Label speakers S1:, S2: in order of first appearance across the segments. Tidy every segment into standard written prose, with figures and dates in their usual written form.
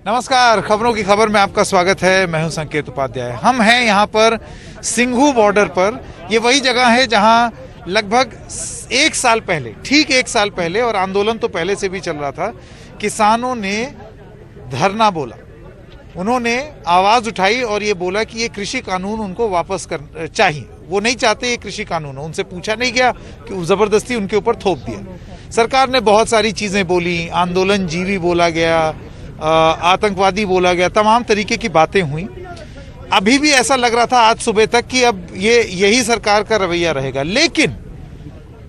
S1: नमस्कार, खबरों की खबर में आपका स्वागत है। मैं हूं संकेत उपाध्याय। हम हैं यहां पर सिंघू बॉर्डर पर। ये वही जगह है जहां लगभग एक साल पहले, ठीक एक साल पहले, और आंदोलन तो पहले से भी चल रहा था, किसानों ने धरना बोला। उन्होंने आवाज़ उठाई और ये बोला कि ये कृषि कानून उनको वापस कर चाहिए। वो नहीं चाहते ये कृषि कानून हो। उनसे पूछा नहीं गया कि ज़बरदस्ती उनके ऊपर थोप दिया। सरकार ने बहुत सारी चीज़ें बोली, आंदोलन जीवी बोला गया, आतंकवादी बोला गया, तमाम तरीके की बातें हुई। अभी भी ऐसा लग रहा था आज सुबह तक कि अब यही सरकार का रवैया रहेगा। लेकिन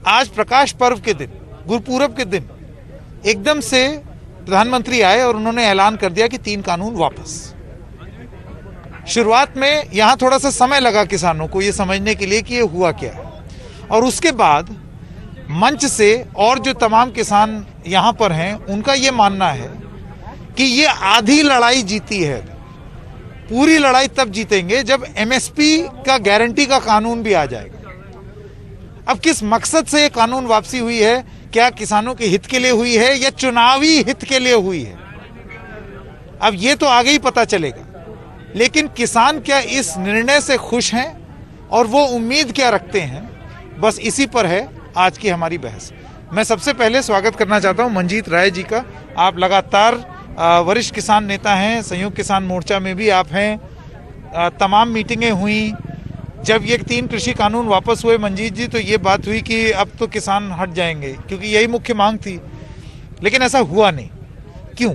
S1: आज प्रकाश पर्व के दिन, गुरुपूरब के दिन, एकदम से प्रधानमंत्री आए और उन्होंने ऐलान कर दिया कि 3 कानून वापस। शुरुआत में यहां थोड़ा सा समय लगा किसानों को ये समझने के लिए कि ये हुआ क्या है, और उसके बाद मंच से और जो तमाम किसान यहां पर हैं उनका ये मानना है कि ये आधी लड़ाई जीती है। पूरी लड़ाई तब जीतेंगे जब एमएसपी का गारंटी का कानून भी आ जाएगा। अब किस मकसद से ये कानून वापसी हुई है, क्या किसानों के हित के लिए हुई है या चुनावी हित के लिए हुई है, अब ये तो आगे ही पता चलेगा। लेकिन किसान क्या इस निर्णय से खुश हैं और वो उम्मीद क्या रखते हैं, बस इसी पर है आज की हमारी बहस। मैं सबसे पहले स्वागत करना चाहता हूं मंजीत राय जी का। आप लगातार वरिष्ठ किसान नेता हैं, संयुक्त किसान मोर्चा में भी आप हैं। तमाम मीटिंगें हुई। जब ये 3 कृषि कानून वापस हुए मंजीत जी, तो ये बात हुई कि अब तो किसान हट जाएंगे, क्योंकि यही मुख्य मांग थी। लेकिन ऐसा हुआ नहीं, क्यों?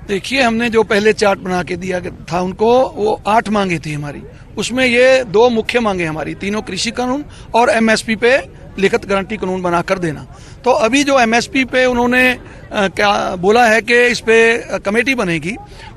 S2: देखिए, हमने जो पहले चार्ट बना के दिया था उनको, वो 8 मांगे थी हमारी। उसमें ये 2 मुख्य मांगे हमारी, तीनों कृषि कानून और एमएसपी पे लिखित गारंटी कानून बनाकर देना। तो अभी जो एमएसपी पे उन्होंने क्या बोला है कि इस पे कमेटी बनेगी,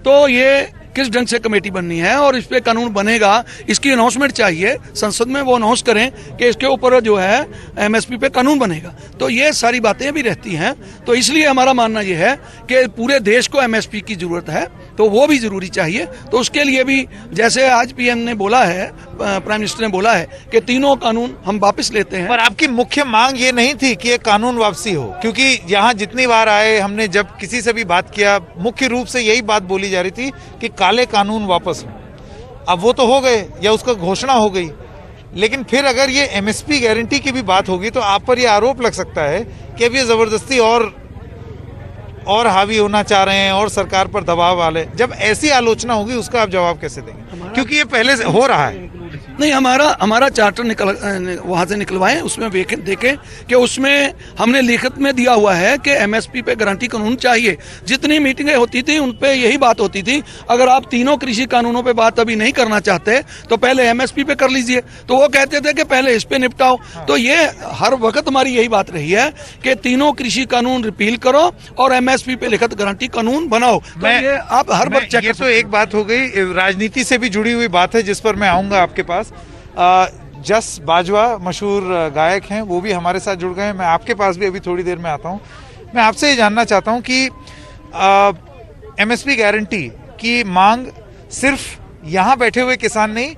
S2: तो ये किस ढंग से कमेटी बननी है और इस पे कानून बनेगा, इसकी अनाउंसमेंट चाहिए। संसद में वो अनाउंस करें कि इसके ऊपर जो है एमएसपी पे कानून बनेगा। तो ये सारी बातें भी रहती हैं। तो इसलिए हमारा मानना ये है कि पूरे देश को एमएसपी की जरूरत है, तो वो भी जरूरी चाहिए। तो उसके लिए भी जैसे आज पीएम ने बोला है, प्राइम मिनिस्टर ने बोला है कि तीनों कानून हम वापस लेते हैं।
S1: पर आपकी मुख्य मांग ये नहीं थी कि ये कानून वापसी हो, क्योंकि यहाँ जितनी बार आए, हमने जब किसी से भी बात किया, मुख्य रूप से यही बात बोली जा रही थी कि काले कानून वापस हो। अब वो तो हो गए या उसका घोषणा हो गई, लेकिन फिर अगर ये एमएसपी गारंटी की भी बात होगी तो आप पर ये आरोप लग सकता है कि अब ये जबरदस्ती और हावी होना चाह रहे हैं और सरकार पर दबाव वाले। जब ऐसी आलोचना होगी उसका आप जवाब कैसे देंगे, क्योंकि ये पहले से हो रहा है?
S2: नहीं, हमारा चार्टर वहां से निकलवाएं, उसमें देखें कि उसमें हमने लिखित में दिया हुआ है कि एमएसपी पे गारंटी कानून चाहिए। जितनी मीटिंगें होती थी उन पे यही बात होती थी, अगर आप तीनों कृषि कानूनों पे बात अभी नहीं करना चाहते तो पहले एमएसपी पे कर लीजिए। तो वो कहते थे कि पहले इस पे निपटाओ। तो ये हर वक्त हमारी यही बात रही है कि तीनों कृषि कानून रिपील करो और एमएसपी पे लिखित गारंटी कानून बनाओ। तो ये आप हर बार चेक।
S1: ये तो एक बात हो गई, राजनीति से भी जुड़ी हुई बात है जिस पर मैं आऊंगा आपके पास। जस बाजवा मशहूर गायक हैं, वो भी हमारे साथ जुड़ गए हैं। मैं आपके पास भी अभी थोड़ी देर में आता हूं। मैं आपसे ये जानना चाहता हूं कि एमएसपी गारंटी की मांग सिर्फ यहां बैठे हुए किसान नहीं,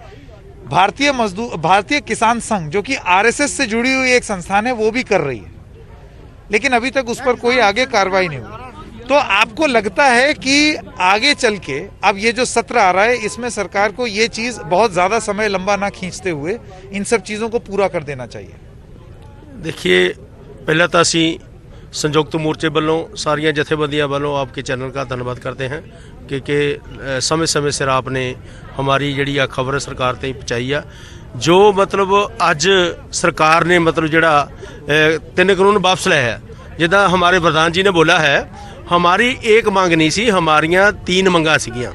S1: भारतीय किसान संघ, जो कि आरएसएस से जुड़ी हुई एक संस्थान है, वो भी कर रही है, लेकिन अभी तक उस पर कोई आगे कार्रवाई नहीं हुई। तो आपको लगता है कि आगे चल के अब ये जो सत्र आ रहा है, इसमें सरकार को ये चीज़ बहुत ज़्यादा समय लंबा ना खींचते हुए इन सब चीज़ों को पूरा कर देना चाहिए?
S3: देखिए, पहला तो असी संयुक्त मोर्चे वालों, सारिया जथेबंदियां वालों आपके चैनल का धन्यवाद करते हैं कि समय समय सिर आपने हमारी जी खबर सरकार तक पहुँचाई है। जो मतलब अज सरकार ने मतलब जोड़ा 3 कानून वापस लिया है, जिदा हमारे प्रधान जी ने बोला है, हमारी एक मांग नहीं सी, हमारियां 3 मंगा सीगियां।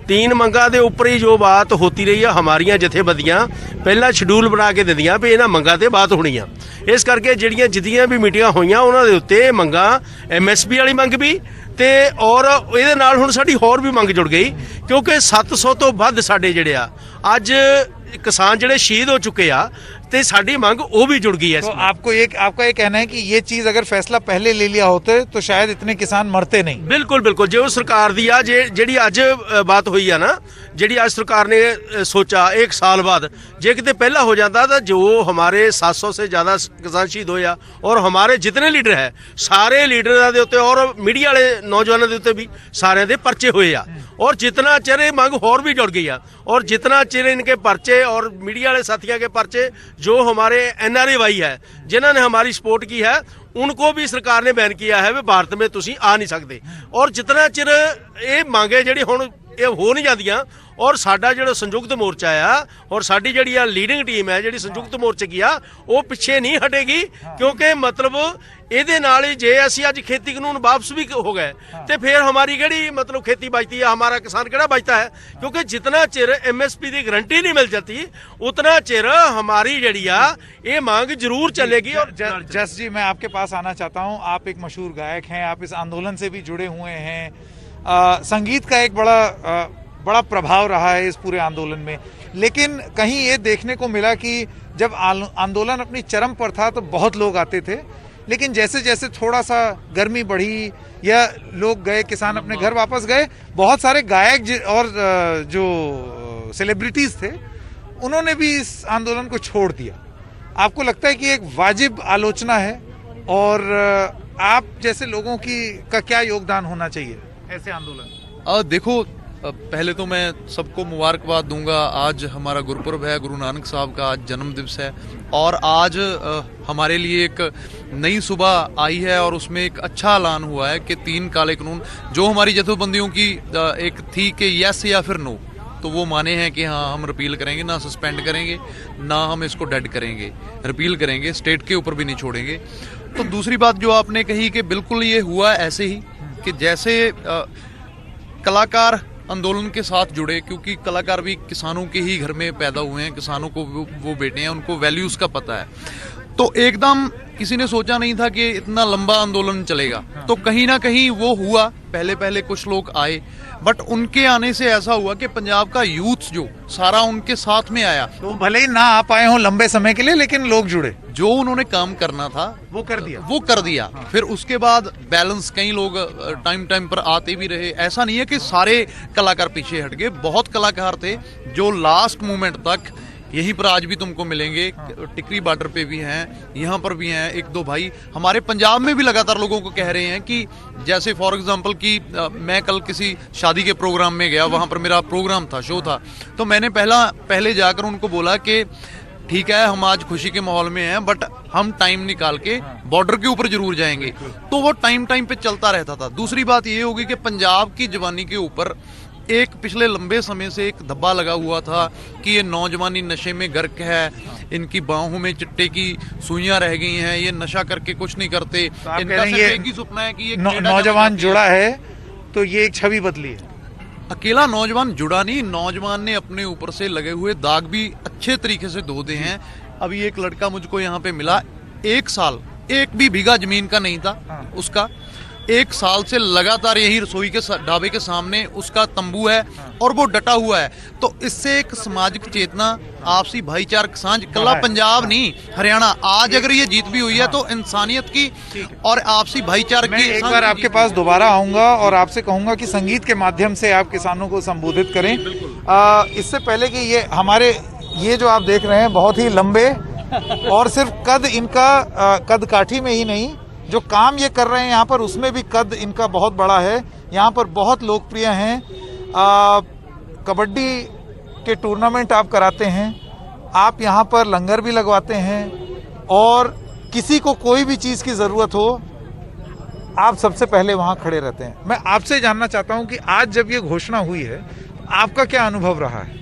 S3: 3 मंगा के उपर ही जो बात होती रही है, हमारियां जथेबंदियां पहला शेड्यूल बना के दिंदियां भी इन्हां मंगा ते बात होनी है। इस करके जिहड़ियां जिद्दियां भी मीटिंगां होईयां उन्हां दे उत्ते मंगा एमएसपी वाली मंग भी ते और इहदे नाल हुण साडी होर भी मंग जुड़ गई, क्योंकि 700 तो वध साडे जिहड़े आ अज किसान जिहड़े शहीद हो चुके आ, ਤੇ ਸਾਡੀ ਮੰਗ ਉਹ ਵੀ ਜੁੜ ਗਈ ਹੈ
S1: तो आपका ये कहना है कि ये चीज अगर फैसला पहले ले लिया होते तो शायद इतने किसान मरते नहीं।
S3: ਬਿਲਕੁਲ ਬਿਲਕੁਲ ਜੋ ਸਰਕਾਰ ਦੀ ਆ ਜਿਹੜੀ ਅੱਜ ਬਾਤ ਹੋਈ ਆ ਨਾ, ਜਿਹੜੀ ਅੱਜ ਸਰਕਾਰ ਨੇ ਸੋਚਾ 1 साल बाद ਜੇ ਕਿਤੇ ਪਹਿਲਾਂ ਹੋ ਜਾਂਦਾ ਤਾਂ ਜੋ हमारे 700 से ज़्यादा किसान शहीद ਹੋਇਆ और हमारे जितने लीडर है ਸਾਰੇ ਲੀਡਰਾਂ ਦੇ ਉੱਤੇ और ਮੀਡੀਆ ਵਾਲੇ ਨੌਜਵਾਨਾਂ ਦੇ ਉੱਤੇ ਵੀ ਸਾਰਿਆਂ ਦੇ ਪਰਚੇ ਹੋਏ ਆ और जितना चिर ये मांग और भी जुड़ गई है और जितना चिर इनके पर्चे और मीडिया वाले साथियों के पर्चे जो हमारे NRA भाई है जिन्होंने हमारी सपोर्ट की है उनको भी सरकार ने बैन किया है वे भारत में तुसी आ नहीं सकते और जितना चिर ये मांगे जी हुण ये हो नहीं जांदियां और साडा जो संयुक्त मोर्चा आ और साडी जिहड़ी आ लीडिंग टीम है जिहड़ी संयुक्त मोर्चे की आ वो पीछे नहीं हटेगी क्योंकि मतलब ਇਹਦੇ ਨਾਲ ਹੀ ਜੇ ਅਸੀਂ ਅੱਜ खेती कानून वापस भी हो गए तो फिर हमारी केड़ी मतलब खेती बचती है, हमारा किसान केड़ा बचता है क्योंकि जितना चिर MSP की गारंटी नहीं मिल जाती उतना चिर हमारी जड़ी आ ये मांग जरूर चलेगी। और
S1: जस जी मैं आपके पास आना चाहता हूँ, आप एक मशहूर गायक हैं, आप इस आंदोलन से भी जुड़े हुए हैं, संगीत का एक बड़ा प्रभाव रहा है इस पूरे आंदोलन में, लेकिन कहीं ये देखने को मिला कि जब आंदोलन अपनी चरम पर था तो बहुत लोग आते थे, लेकिन जैसे जैसे थोड़ा सा गर्मी बढ़ी या लोग गए, किसान अपने घर वापस गए, बहुत सारे गायक और जो सेलिब्रिटीज थे उन्होंने भी इस आंदोलन को छोड़ दिया। आपको लगता है कि एक वाजिब आलोचना है और आप जैसे लोगों का क्या योगदान होना चाहिए ऐसे आंदोलन?
S4: देखो पहले तो मैं सबको मुबारकबाद दूंगा। आज हमारा गुरुपुरब है, गुरु नानक साहब का आज जन्म दिवस है और आज हमारे लिए एक नई सुबह आई है और उसमें एक अच्छा ऐलान हुआ है कि 3 काले कानून जो हमारी जथेबंदियों की एक थी कि यस या फिर नो, तो वो माने हैं कि हाँ हम रिपील करेंगे, ना सस्पेंड करेंगे ना हम इसको डेड करेंगे, रिपील करेंगे, स्टेट के ऊपर भी नहीं छोड़ेंगे। तो दूसरी बात जो आपने कही कि बिल्कुल ये हुआ ऐसे ही कि जैसे कलाकार आंदोलन के साथ जुड़े, क्योंकि कलाकार भी किसानों के ही घर में पैदा हुए हैं, किसानों को वो बेटे हैं, उनको वैल्यूज़ का पता है, तो एकदम किसी ने सोचा नहीं था कि इतना लंबा आंदोलन चलेगा। तो कहीं ना कहीं वो हुआ, पहले पहले कुछ लोग आए, बट उनके आने से ऐसा हुआ कि पंजाब का यूथ जो सारा उनके साथ में आया।
S1: तो भले ही ना आ पाए हों लंबे समय के लिए, लेकिन लोग जुड़े,
S4: जो उन्होंने काम करना था
S1: वो कर दिया।
S4: हाँ। फिर उसके बाद बैलेंस, कई लोग टाइम पर आते भी रहे, ऐसा नहीं है कि सारे कलाकार पीछे हट गए, बहुत कलाकार थे जो लास्ट मोमेंट तक यहीं पर आज भी तुमको मिलेंगे। टिकरी बॉर्डर पे भी हैं, यहाँ पर भी हैं 1-2 भाई, हमारे पंजाब में भी लगातार लोगों को कह रहे हैं कि जैसे फॉर एग्जांपल कि मैं कल किसी शादी के प्रोग्राम में गया, वहाँ पर मेरा प्रोग्राम था, शो था, तो मैंने पहले जाकर उनको बोला कि ठीक है हम आज खुशी के माहौल में हैं बट हम टाइम निकाल के बॉर्डर के ऊपर जरूर जाएंगे। तो वो टाइम पे चलता रहता था। दूसरी बात ये होगी कि पंजाब की जवानी के ऊपर एक पिछले लंबे समय से एक धब्बा लगा हुआ था कि ये नौजवानी नशे में गर्क है, इनकी बाहों में चिट्टे की सुइयां रह गई हैं, ये नशा करके कुछ नहीं करते,
S1: तो
S4: इनका सिर्फ एक ही सपना है कि
S1: नौजवान जुड़ा है तो ये एक छवि बदली है।
S4: अकेला नौजवान जुड़ा नहीं, नौजवान ने अपने ऊपर से लगे हुए दाग भी अच्छे तरीके से धो दे हैं। अभी एक लड़का मुझको यहाँ पे मिला, 1 साल 1 भी बीघा जमीन का नहीं था उसका, 1 साल से लगातार यही रसोई के ढाबे के सामने उसका तंबू है और वो डटा हुआ है। तो इससे एक सामाजिक चेतना, आपसी भाईचारक सांझ, कला पंजाब नहीं हरियाणा, आज अगर ये जीत भी हुई है तो इंसानियत की और आपसी भाईचारक की।
S1: एक बार आपके पास दोबारा आऊंगा और आपसे कहूंगा कि संगीत के माध्यम से आप किसानों को संबोधित करें। इससे पहले कि ये जो आप देख रहे हैं बहुत ही लंबे और सिर्फ कद इनका कद काठी में ही नहीं, जो काम ये कर रहे हैं यहाँ पर उसमें भी कद इनका बहुत बड़ा है। यहाँ पर बहुत लोकप्रिय हैं, कबड्डी के टूर्नामेंट आप कराते हैं, आप यहाँ पर लंगर भी लगवाते हैं और किसी को कोई भी चीज़ की ज़रूरत हो आप सबसे पहले वहाँ खड़े रहते हैं। मैं आपसे जानना चाहता हूँ कि आज जब ये घोषणा हुई है आपका क्या अनुभव रहा है,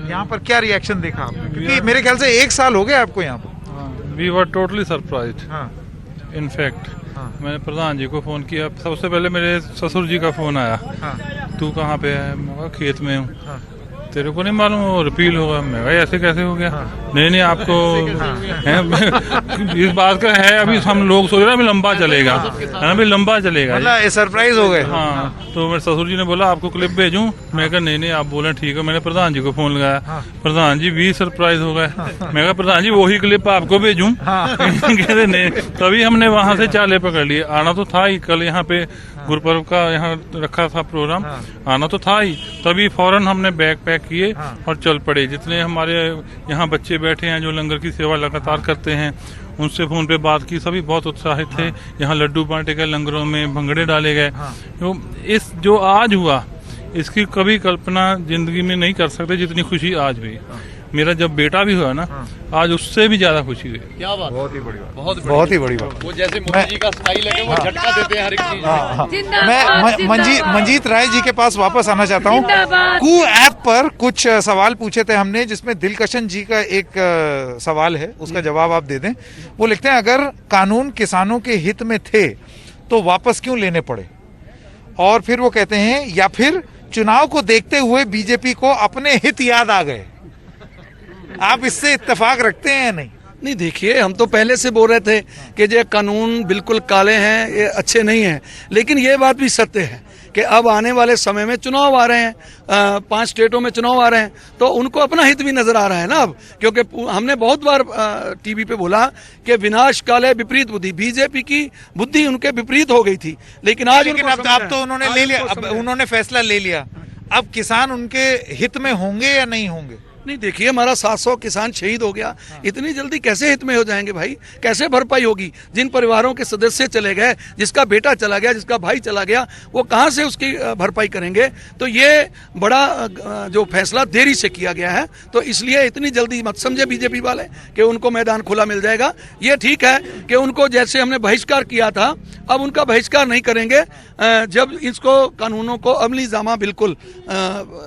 S1: यहाँ पर क्या रिएक्शन देखा आपने? क्योंकि मेरे ख्याल से 1 साल हो गया आपको यहाँ पर।
S5: We were totally surprised.
S1: हाँ।
S5: इनफैक्ट मैंने प्रधान जी को फ़ोन किया, सबसे पहले मेरे ससुर जी का फ़ोन आया। तू कहाँ पे है? मैं कहा खेत में हूँ। तेरे को नहीं मालूम वो रिपील होगा। मैं भाई ऐसे कैसे हो गया? नहीं आपको है, इस बात का है। अभी हम लोग सोच रहे हैं अभी लंबा चलेगा, है ना, अभी लंबा चलेगा।
S1: मतलब सरप्राइज हो गए।
S5: हाँ, तो मेरे ससुर जी ने बोला आपको क्लिप भेजूं। मैं कहा नहीं आप बोले ठीक है। मैंने प्रधान जी को फोन लगाया, प्रधान जी भी सरप्राइज हो गए। मैं कहा प्रधान जी वही क्लिप आपको भेजूं? कहते नहीं। तभी हमने वहाँ से चाले पकड़ लिए। आना तो था ही, कल यहाँ पे गुरुपर्व का यहाँ रखा था प्रोग्राम, आना तो था ही। तभी फौरन हमने बैग पैक किए और चल पड़े। जितने हमारे यहाँ बच्चे बैठे हैं जो लंगर की सेवा लगातार करते हैं, उनसे फोन पे बात की, सभी बहुत उत्साहित थे। यहाँ लड्डू बांटे गए, लंगरों में भंगड़े डाले गए। तो इस जो आज हुआ इसकी कभी कल्पना जिंदगी में नहीं कर सकते जितनी खुशी आज हुई। मेरा जब बेटा भी हुआ ना, आज उससे भी ज्यादा खुशी हुई।
S4: क्या बात,
S1: बहुत ही बड़ी बात,
S4: बहुत
S1: ही बड़ी बात।
S4: वो जैसे मोदी जी का स्टाइल है कि वो झटका देते हैं हर एक चीज में।
S1: मैं मंजीत राय जी के पास वापस आना चाहता हूँ। कू ऐप पर कुछ सवाल पूछे थे हमने, जिसमें दिलकशन जी का एक सवाल है, उसका जवाब आप दे दें। वो लिखते हैं अगर कानून किसानों के हित में थे तो वापस क्यों लेने पड़े? और फिर वो कहते हैं या फिर चुनाव को देखते हुए बीजेपी को अपने हित याद आ गए। आप इससे इत्तेफाक रखते हैं या नहीं?
S2: नहीं, देखिए हम तो पहले से बोल रहे थे कि ये कानून बिल्कुल काले हैं, ये अच्छे नहीं हैं। लेकिन ये बात भी सत्य है कि अब आने वाले समय में चुनाव आ रहे हैं, 5 स्टेटों में चुनाव आ रहे हैं, तो उनको अपना हित भी नजर आ रहा है ना अब। क्योंकि हमने बहुत बार टीवी पे बोला कि विनाश काले विपरीत बुद्धि, बीजेपी की बुद्धि उनके विपरीत हो गई थी। लेकिन आज
S1: अब तो उन्होंने ले लिया, अब उन्होंने फैसला ले लिया। अब किसान उनके हित में होंगे या नहीं होंगे?
S2: नहीं, देखिए हमारा 700 किसान शहीद हो गया, इतनी जल्दी कैसे हित में हो जाएंगे भाई? कैसे भरपाई होगी? जिन परिवारों के सदस्य चले गए, जिसका बेटा चला गया, जिसका भाई चला गया, वो कहां से उसकी भरपाई करेंगे? तो ये बड़ा जो फैसला देरी से किया गया है, तो इसलिए इतनी जल्दी मत समझे बीजेपी वाले कि उनको मैदान खुला मिल जाएगा। ये ठीक है कि उनको जैसे हमने बहिष्कार किया था, अब उनका बहिष्कार नहीं करेंगे। जब इसको कानूनों को अमली जामा बिल्कुल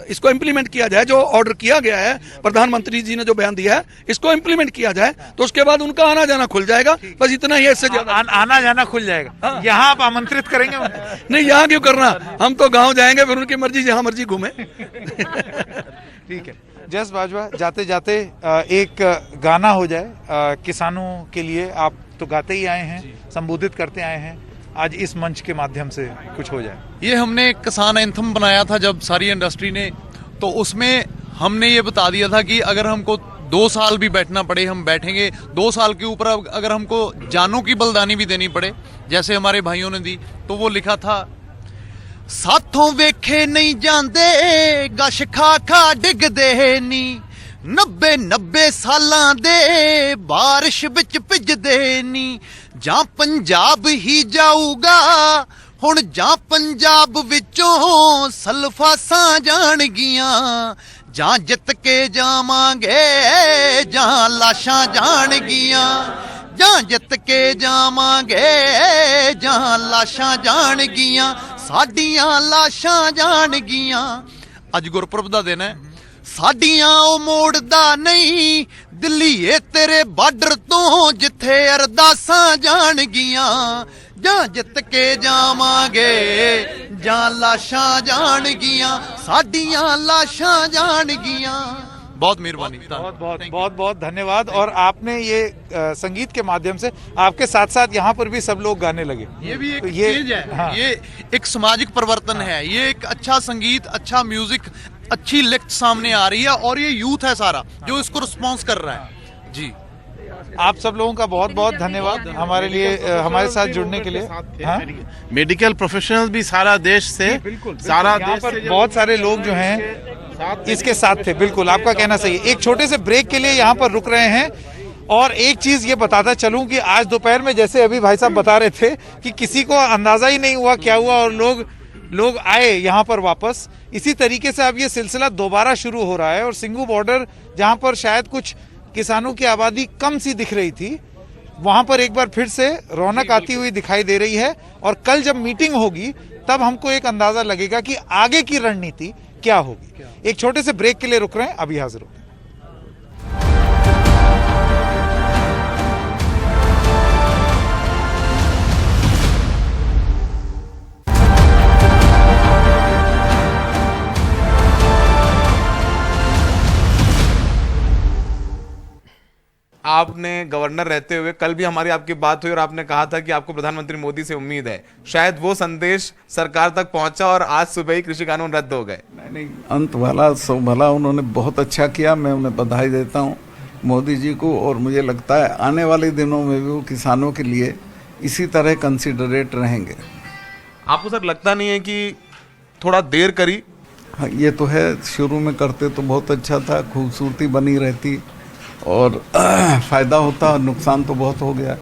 S2: इसको इम्प्लीमेंट किया जाए, जो ऑर्डर किया गया है, प्रधानमंत्री जी ने जो बयान दिया है, इसको इम्प्लीमेंट किया जाए, तो उसके बाद उनका आना जाना खुल जाएगा। बस इतना ही है, इससे ज्यादा
S1: आना जाना खुल जाएगा। यहाँ आप आमंत्रित करेंगे उनको?
S2: नहीं, यहाँ क्यों करना, हम तो गांव जाएंगे, फिर उनकी मर्जी, जहाँ मर्जी घूमे।
S1: ठीक है जस बाजवा, जाते जाते एक गाना हो जाए किसानों के लिए। आप तो गाते ही आए हैं, संबोधित करते आए हैं, आज इस मंच के माध्यम से कुछ हो जाए।
S4: ये हमने किसान एंथम बनाया था जब सारी इंडस्ट्री ने, तो उसमें हमने ये बता दिया था कि अगर हमको 2 साल भी बैठना पड़े हम बैठेंगे। 2 साल के ऊपर अगर हमको जानों की बलिदानी भी देनी पड़े, जैसे हमारे भाइयों ने दी, तो वो लिखा था साथों वेखे नहीं जाते गश खा खा डिगदे नी 90 सालां दे बारिश विच भिजदे नी जां पंजाब ही जाऊगा हुण जां पंजाब विचों सल्फासां जाणगियां जां जित के जावांगे जां लाशां जाणगियां जां जित के जावांगे जां लाशां जाणगियां साडियां लाशां जाणगियां। अज गुरपुरब दा दिन है, साडियां ओ मोड़दा नहीं दिल्लीए तेरे बार्डर तो जिथे अरदासां जाणगियां जां जित के जावांगे जां लाशां जाणगियां साडियां लाशां जाणगियां। बहुत मेहरबानी,
S1: बहुत धन्यवाद। और आपने ये संगीत के माध्यम से, आपके साथ साथ यहाँ पर भी सब लोग गाने लगे।
S4: ये भी एक
S1: तो
S4: चीज है,
S1: हाँ।
S4: ये एक सामाजिक परिवर्तन है, ये एक अच्छा संगीत, अच्छा म्यूजिक, अच्छी लिस्ट सामने आ रही है और ये यूथ है सारा जो इसको रिस्पॉन्स कर रहा है। जी,
S1: आप सब लोगों का बहुत बहुत धन्यवाद हमारे लिए, हमारे साथ जुड़ने के लिए। हाँ?
S6: मेडिकल प्रोफेशनल्स भी सारा देश से, सारा देश से
S1: बहुत सारे लोग जो हैं इसके साथ थे। बिल्कुल आपका कहना सही है। एक छोटे से ब्रेक के लिए यहाँ पर रुक रहे हैं। और एक चीज ये बताता चलूं कि आज दोपहर में, जैसे अभी भाई साहब बता रहे थे कि किसी को अंदाजा ही नहीं हुआ क्या हुआ और लोग आए यहाँ पर वापस। इसी तरीके से अब ये सिलसिला दोबारा शुरू हो रहा है। और सिंघू बॉर्डर, जहाँ पर शायद कुछ किसानों की आबादी कम सी दिख रही थी, वहां पर एक बार फिर से रौनक आती हुई दिखाई दे रही है। और कल जब मीटिंग होगी तब हमको एक अंदाजा लगेगा कि आगे की रणनीति क्या होगी। एक छोटे से ब्रेक के लिए रुक रहे हैं, अभी हाजिर होते हैं।
S7: आपने गवर्नर रहते हुए कल भी हमारी आपकी बात हुई और आपने कहा था कि आपको प्रधानमंत्री मोदी से उम्मीद है, शायद वो संदेश सरकार तक पहुंचा और आज सुबह ही कृषि कानून रद्द हो गए।
S8: नहीं, अंत भला सो भला, उन्होंने बहुत अच्छा किया, मैं उन्हें बधाई देता हूँ मोदी जी को। और मुझे लगता है आने वाले दिनों में भी वो किसानों के लिए इसी तरह कंसिडरेट रहेंगे।
S7: आपको सर लगता नहीं है कि थोड़ा देर करी?
S8: हाँ, ये तो है, शुरू में करते तो बहुत अच्छा था, खूबसूरती बनी रहती और फायदा होता, नुकसान तो बहुत हो गया।